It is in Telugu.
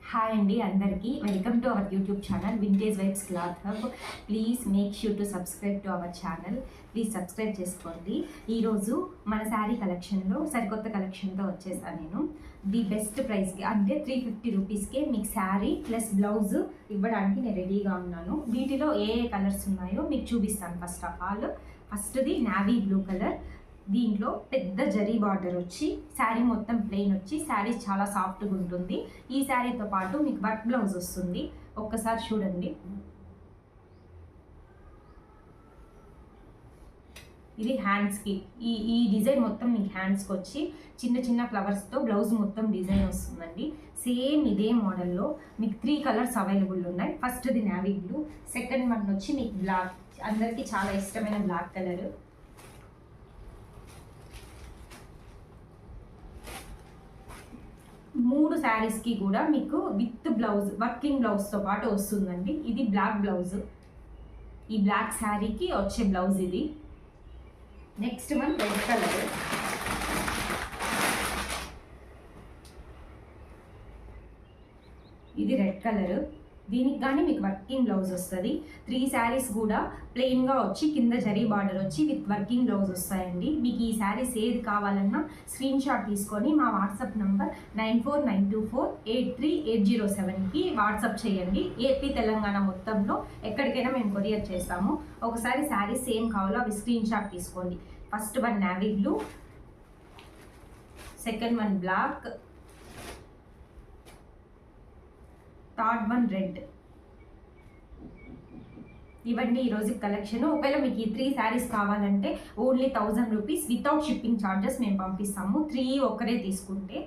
హాయ్ అండి అందరికీ welcome to our YouTube channel vintage vibes cloth hub. Please make sure to subscribe to our channel. Please subscribe చేసుకోండి. ఈరోజు మన శారీ కలెక్షన్లో సరికొత్త కలెక్షన్తో వచ్చేసాను నేను. ది బెస్ట్ ప్రైస్కి అంటే 350 రూపీస్కే మీకు శారీ ప్లస్ బ్లౌజ్ ఇవ్వడానికి నేను రెడీగా ఉన్నాను. వీటిలో ఏ ఏ కలర్స్ ఉన్నాయో మీకు చూపిస్తాను. ఫస్ట్ ఆఫ్ ఆల్ ఫస్ట్ది నావీ బ్లూ కలర్. దీంట్లో పెద్ద జరీ బార్డర్ వచ్చి శారీ మొత్తం ప్లెయిన్ వచ్చి శారీ చాలా సాఫ్ట్గా ఉంటుంది. ఈ శారీతో పాటు మీకు వర్క్ బ్లౌజ్ వస్తుంది. ఒక్కసారి చూడండి. ఇది హ్యాండ్స్కి ఈ డిజైన్ మొత్తం మీకు హ్యాండ్స్కి వచ్చి చిన్న చిన్న ఫ్లవర్స్తో బ్లౌజ్ మొత్తం డిజైన్ వస్తుందండి. సేమ్ ఇదే మోడల్లో మీకు 3 కలర్స్ అవైలబుల్ ఉన్నాయి. ఫస్ట్ది నావీ బ్లూ, సెకండ్ వన్ వచ్చి మీకు బ్లాక్, అందరికీ చాలా ఇష్టమైన బ్లాక్ కలర్. మూడు శారీస్కి కూడా మీకు విత్ బ్లౌజ్ వర్కింగ్ బ్లౌజ్తో పాటు వస్తుందండి. ఇది బ్లాక్ బ్లౌజ్, ఈ బ్లాక్ శారీకి వచ్చే బ్లౌజ్ ఇది. Next one red colour. ఇది రెడ్ కలర్. దీనికి కానీ మీకు వర్కింగ్ బ్లౌజ్ వస్తుంది. 3 శారీస్ కూడా ప్లెయిన్గా వచ్చి కింద జరీ బార్డర్ వచ్చి విత్ వర్కింగ్ బ్లౌజ్ వస్తాయండి. మీకు ఈ శారీస్ ఏది కావాలన్నా స్క్రీన్ షాట్ తీసుకొని మా వాట్సాప్ నంబర్ 9492483807కి వాట్సాప్ చేయండి. ఏపీ తెలంగాణ మొత్తంలో ఎక్కడికైనా మేము కొరియర్ చేస్తాము. ఒకసారి శారీస్ సేమ్ కావాలో అవి స్క్రీన్ షాట్ తీసుకోండి. First one navy blue, second one black, third one red. ఇవన్నీ ఈరోజు కలెక్షన్. ఒకవేళ మీకు ఈ 3 శారీస్ కావాలంటే only 1000 rupees without shipping charges మేము పంపిస్తాము. 3 ఒక్కరే తీసుకుంటే.